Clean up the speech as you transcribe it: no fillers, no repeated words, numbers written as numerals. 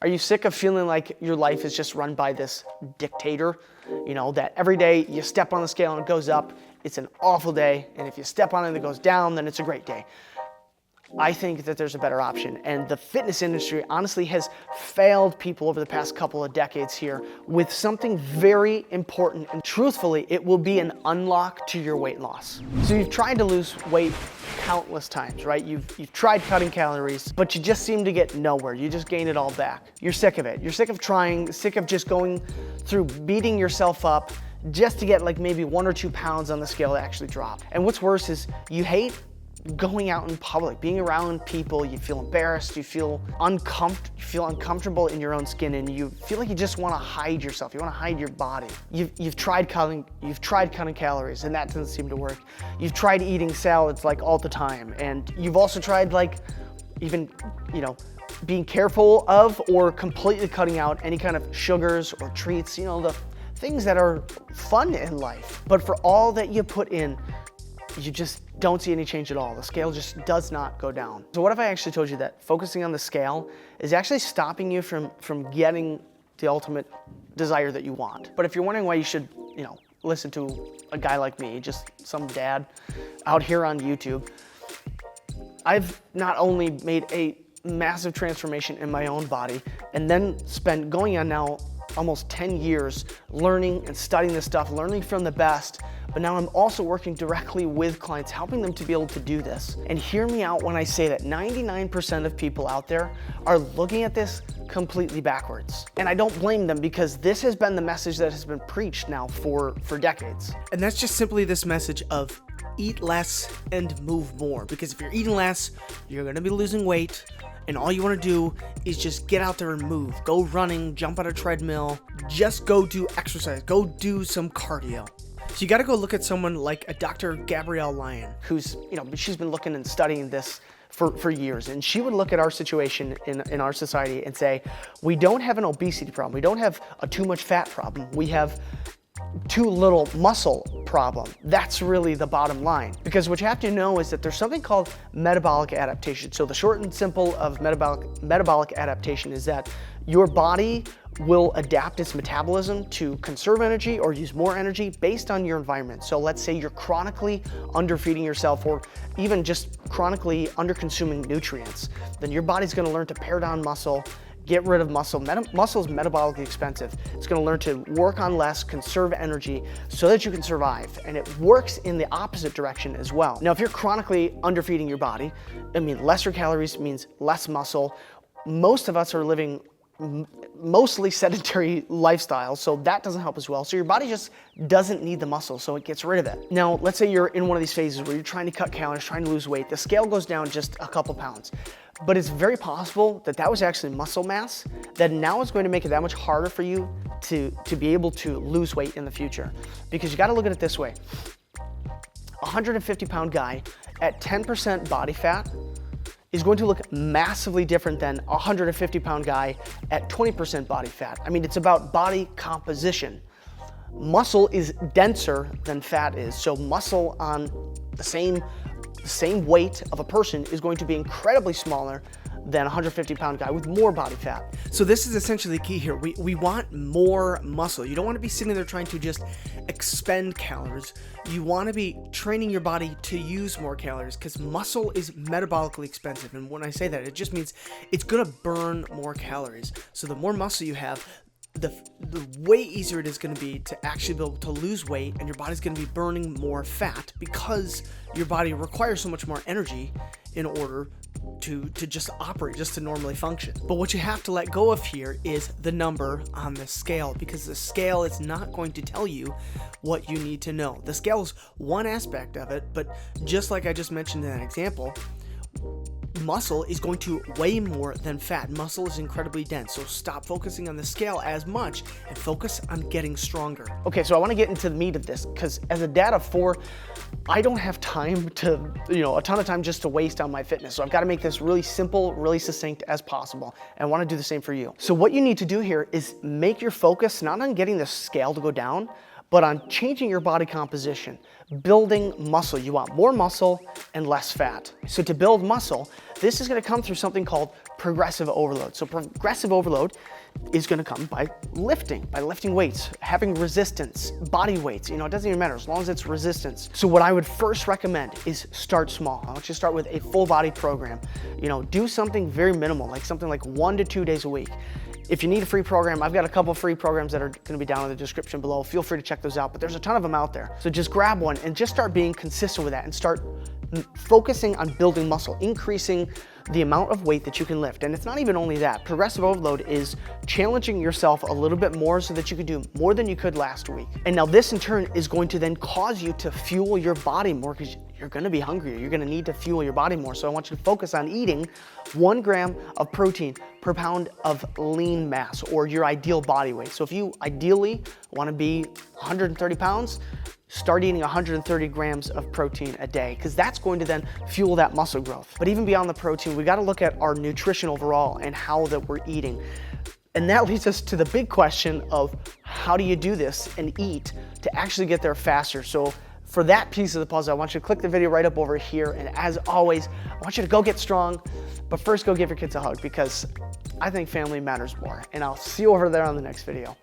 Are you sick of feeling like your life is just run by this dictator? You know, that every day you step on the scale and it goes up, it's an awful day, and if you step on it and it goes down, then it's a great day. I think that there's a better option, and the fitness industry honestly has failed people over the past couple of decades here with something very important, and truthfully, it will be an unlock to your weight loss. So you've tried to lose weight countless times, right? You've tried cutting calories, but you just seem to get nowhere. You just gain it all back. You're sick of it. You're sick of trying, sick of just going through beating yourself up just to get like maybe 1 or 2 pounds on the scale to actually drop. And what's worse is you hate going out in public, being around people. You feel embarrassed, you feel uncomfortable in your own skin, and you feel like you just want to hide yourself. You want to hide your body. You've tried cutting calories, and that doesn't seem to work. You've tried eating salads like all the time, and you've also tried like even, you know, being careful of or completely cutting out any kind of sugars or treats, you know, the things that are fun in life. But for all that you put in, you just don't see any change at all. The scale just does not go down. So what if I actually told you that focusing on the scale is actually stopping you from getting the ultimate desire that you want? But if you're wondering why you should, you know, listen to a guy like me, just some dad out here on YouTube, I've not only made a massive transformation in my own body and then spent going on now almost 10 years learning and studying this stuff, learning from the best. But now I'm also working directly with clients, helping them to be able to do this. And hear me out when I say that 99% of people out there are looking at this completely backwards. And I don't blame them, because this has been the message that has been preached now for decades. And that's just simply this message of eat less and move more. Because if you're eating less, you're gonna be losing weight, and all you wanna do is just get out there and move. Go running, jump on a treadmill, just go do exercise, go do some cardio. So you gotta go look at someone like a Dr. Gabrielle Lyon, who's, you know, she's been looking and studying this for years, and she would look at our situation in our society and say, we don't have an obesity problem, we don't have a too much fat problem, we have too little muscle problem. That's really the bottom line. Because what you have to know is that there's something called metabolic adaptation. So the short and simple of metabolic adaptation is that your body will adapt its metabolism to conserve energy or use more energy based on your environment. So let's say you're chronically underfeeding yourself, or even just chronically underconsuming nutrients, then your body's gonna learn to pare down muscle, get rid of muscle. Muscle is metabolically expensive. It's gonna learn to work on less, conserve energy so that you can survive. And it works in the opposite direction as well. Now, if you're chronically underfeeding your body, I mean, lesser calories means less muscle. Most of us are living mostly sedentary lifestyle, so that doesn't help as well. So your body just doesn't need the muscle, so it gets rid of it. Now, let's say you're in one of these phases where you're trying to cut calories, trying to lose weight. The scale goes down just a couple pounds. But it's very possible that that was actually muscle mass that now is going to make it that much harder for you to be able to lose weight in the future. Because you gotta look at it this way. A 150-pound guy at 10% body fat is going to look massively different than a 150-pound guy at 20% body fat. I mean, it's about body composition. Muscle is denser than fat is, so muscle on the same weight of a person is going to be incredibly smaller than a 150-pound guy with more body fat. So this is essentially the key here. We want more muscle. You don't want to be sitting there trying to just expend calories. You want to be training your body to use more calories, because muscle is metabolically expensive. And when I say that, it just means it's going to burn more calories. So the more muscle you have, the way easier it is going to be to actually be able to lose weight, and your body's going to be burning more fat because your body requires so much more energy in order to just operate, just to normally function. But what you have to let go of here is the number on the scale, because the scale is not going to tell you what you need to know. The scale is one aspect of it, but just like I just mentioned in that example, muscle is going to weigh more than fat. Muscle is incredibly dense, so stop focusing on the scale as much and focus on getting stronger. Okay, so I want to get into the meat of this, because as a dad of 4, I don't have time to, a ton of time just to waste on my fitness. So I've got to make this really simple, really succinct as possible. And I want to do the same for you. So what you need to do here is make your focus not on getting the scale to go down, but on changing your body composition, building muscle. You want more muscle and less fat. So to build muscle, this is going to come through something called progressive overload. So progressive overload is gonna come by lifting weights, having resistance, body weights, it doesn't even matter as long as it's resistance. So what I would first recommend is start small. I want you to start with a full body program. Do something very minimal, like something like 1 to 2 days a week. If you need a free program, I've got a couple free programs that are gonna be down in the description below. Feel free to check those out, but there's a ton of them out there. So just grab one and just start being consistent with that and start focusing on building muscle, increasing the amount of weight that you can lift. And it's not even only that. Progressive overload is challenging yourself a little bit more so that you can do more than you could last week. And now this in turn is going to then cause you to fuel your body more because you're gonna be hungrier. You're gonna need to fuel your body more. So I want you to focus on eating 1 gram of protein per pound of lean mass, or your ideal body weight. So if you ideally wanna be 130 pounds, start eating 130 grams of protein a day, because that's going to then fuel that muscle growth. But even beyond the protein, we gotta look at our nutrition overall and how that we're eating. And that leads us to the big question of how do you do this and eat to actually get there faster? So for that piece of the puzzle, I want you to click the video right up over here. And as always, I want you to go get strong, but first go give your kids a hug, because I think family matters more. And I'll see you over there on the next video.